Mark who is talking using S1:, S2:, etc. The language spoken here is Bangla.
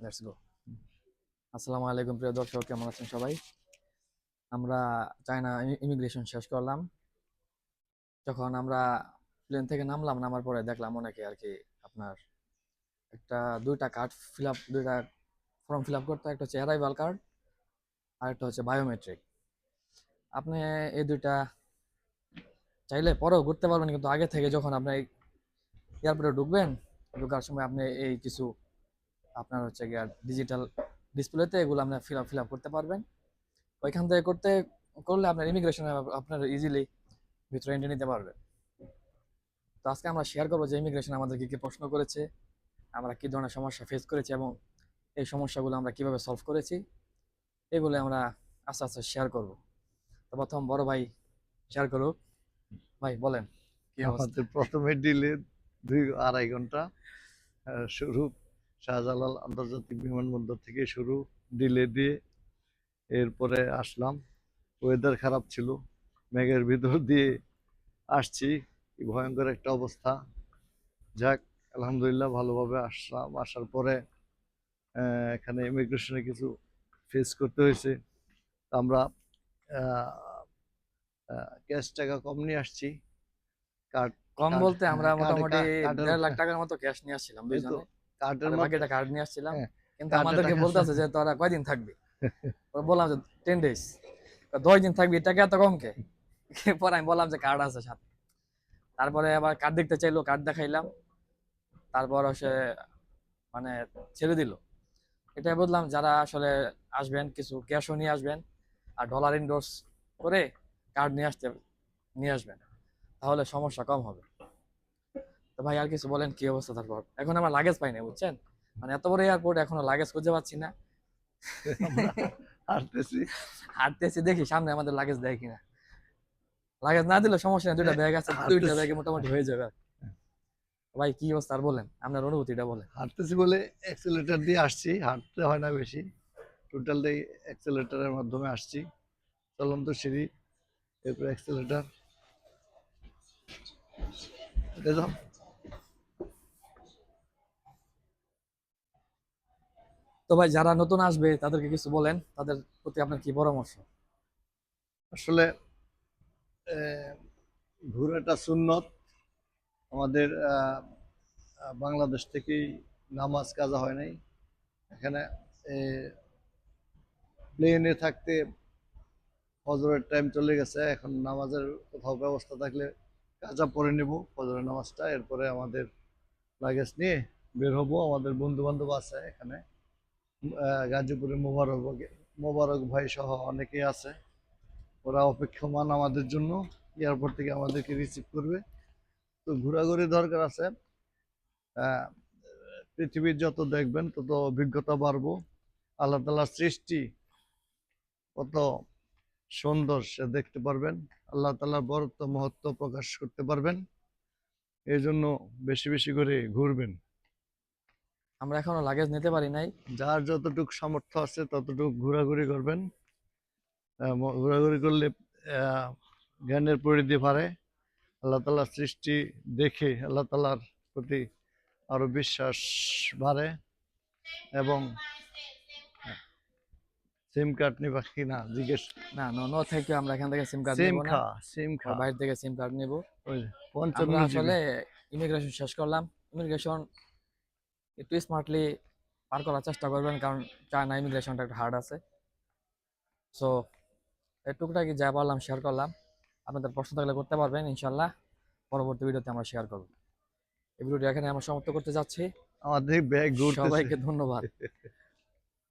S1: Let's go. আসসালামু আলাইকুম প্রিয় দর্শক, কেমন আছেন সবাই? আমরা চায়না ইমিগ্রেশন শেষ করলাম। যখন আমরা প্লেন থেকে নামলাম, নামার পরে দেখলাম অনেকে আর কি আপনার একটা দুইটা কার্ড ফিল আপ, দুইটা ফর্ম ফিল আপ করতে, একটা হচ্ছে অ্যারাইভাল কার্ড আর একটা হচ্ছে বায়োমেট্রিক। আপনি এই দুইটা চাইলে পরেও করতে পারবেন, কিন্তু আগে থেকে যখন আপনি এয়ারপোর্টে ঢুকবেন, ঢোকার সময় আপনি এই কিছু আপনার হচ্ছে গিয়ে ডিজিটাল ডিসপ্লেতে এগুলো আপনি ফিল আপ করতে পারবেন। ওইখান থেকে করলে আপনার ইমিগ্রেশনে আপনার ইজিলি ভিতরে এন্ট্রি নিতে পারবেন। তো আজকে আমরা শেয়ার করবো যে ইমিগ্রেশন আমাদের কি কি প্রশ্ন করেছে, আমরা কি ধরনের সমস্যা ফেস করেছি এবং এই সমস্যাগুলো আমরা কিভাবে সলভ করেছি, এগুলো আমরা আস্তে আস্তে শেয়ার করব। তো প্রথম বড় ভাই শেয়ার করুক। ভাই বলেন কি অবস্থা?
S2: আমাদের প্রথমে ডিলে 2-2.5 ঘন্টা শুরু শাহজালাল আন্তর্জাতিক বিমানবন্দর থেকে শুরু, ডিলে দিয়ে এরপরে আসলাম। ওয়েদার খারাপ ছিল, মেঘের ভিতর দিয়ে আসছি, কি ভয়ঙ্কর একটা অবস্থা। যাক, আলহামদুলিল্লাহ ভালোভাবে আসলাম। আসার পরে এখানে ইমিগ্রেশনে কিছু ফেস করতে হয়েছে। আমরা ক্যাশ টাকা কম নিয়ে আসছি। কার্ড
S1: কম
S2: কার্ড
S1: বলতে আমরা
S2: হ্যাঁ,
S1: মোটামুটি
S2: কার্ডের
S1: 1.5 লাখ টাকার মতো ক্যাশ নিয়ে আসছিলাম
S2: এই তো
S1: দুইজনে, আর
S2: কার্ডের মধ্যে
S1: বাকিটা কার্ড নিয়ে আসছিলাম।
S2: হ্যাঁ,
S1: কিন্তু
S2: কার্ডে
S1: আমাদেরকে
S2: টাকা আছে।
S1: বলতেছে যে তোরা কয়দিন থাকবি? ওরা বললাম যে 10 days। 10 দিন থাকবি, টাকা এত কম কে? পরে আমি বললাম যে কার্ড আছে সাথে। তারপরে আবার কার্ড দেখতে চাইলো, কার্ড দেখাইলাম। তারপর সে মানে ছেড়ে দিল। এটাই বললাম, যারা আসলে আসবেন কিছু ক্যাশও নিয়ে আসবেন, আর ডলার ইনডোর্স করে কার্ড নিয়ে আসবেন, তাহলে সমস্যা কম হবে। তো ভাই আর কিছু বলেন, কি অবস্থা? তারপর এখন আমার লাগেজ পাই না, বুঝছেন? মানে এত বড় এয়ারপোর্ট, এখনো লাগেজ খুঁজে পাচ্ছি না।
S2: আমরা হাঁটতেছি।
S1: হাঁটতেছি, দেখি সামনে আমাদের লাগেজ দেয় কিনা। লাগেজ না দিলে সমস্যা নেই, দুইটা ব্যাগ আছে, দুইটা
S2: হাঁটতেছি
S1: ব্যাগে মোটামুটি হয়ে যাবে। ভাই কি অবস্থা আর বলেন, আপনার অনুভূতিটা বলেন।
S2: হাঁটতেছি বলে অ্যাক্সেলেটার দিয়ে আসছি, হাঁটতে হয় না বেশি। টোটালটাই অ্যাক্সেলেটারের মাধ্যমে আসছি। চলন্ত সিঁড়ি, এরপর অ্যাক্সেলেটার। এটা তো
S1: তো ভাই যারা নতুন আসবে তাদেরকে কিছু বলেন, তাদের প্রতি আপনার কি পরামর্শ?
S2: আসলে আহ, ঘোরাটা সুন্নত। আমাদের বাংলাদেশ থেকেই নামাজ কাজা হয় নাই। এখানে প্লেনে থাকতে ফজরের টাইম চলে গেছে, এখন নামাজের কোথাও ব্যবস্থা থাকলে কাজা পড়ে নেব ফজরের নামাজটা, এরপরে আমাদের লাগেজ নিয়ে বের হবো। আমাদের বন্ধু বান্ধব আছে এখানে, গাজীপুরে মোবারক ভাই সহ অনেকেই আছে। ওরা অপেক্ষমান আমাদের জন্য, এয়ারপোর্ট থেকে আমাদেরকে রিসিভ করবে। তো ঘোরাঘুরি দরকার আছে। আহ, পৃথিবীর যত দেখবেন তত অভিজ্ঞতা বাড়বো। আল্লাহ তাআলার সৃষ্টি কত সুন্দর সে দেখতে পারবেন, আল্লাহ তাআলার বরত্ব মহত্ব প্রকাশ করতে পারবেন। এই জন্য বেশি বেশি করে ঘুরবেন।
S1: আমরা এখনো লাগেজ নিতে পারি নাই।
S2: যার যতটুকু সামর্থ্য আছে ততটুকু ঘোরাঘুরি করবেন। ঘোরাঘুরি করলে আহ, জ্ঞানের পরিধি বাড়ে। আল্লাহ তাআলার সৃষ্টি দেখে আল্লাহ তাআলার প্রতি আরো বিশ্বাস বাড়ে। এবং সিম কার্ড নিবা কিনা জিজ্ঞেস।
S1: না, নো নো থেকে আমরা এখান থেকে সিম কার্ড
S2: সিম
S1: নিব না।
S2: খা সিম খা
S1: বাইরে থেকে সিম কার্ড নিব।
S2: ওই
S1: আমরা
S2: 55 জিবি।
S1: আসলে ইমিগ্রেশন শেষ করলাম। ইমিগ্রেশন একটু স্মার্টলি পার করার চেষ্টা করবেন, কারণ চায়না ইমিগ্রেশনটা একটু হার্ড আছে। সো টুকটাকি যা পারলাম শেয়ার করলাম। আপনাদের প্রশ্ন থাকলে করতে পারবেন ইনশাল্লাহ। পরবর্তী ভিডিওতে আমরা শেয়ার করব। এই ভিডিওটি এখানে আমরা সমাপ্ত করতে যাচ্ছি।
S2: আমাদের ব্যাগ ঘুরতেছে।
S1: সবাইকে ধন্যবাদ।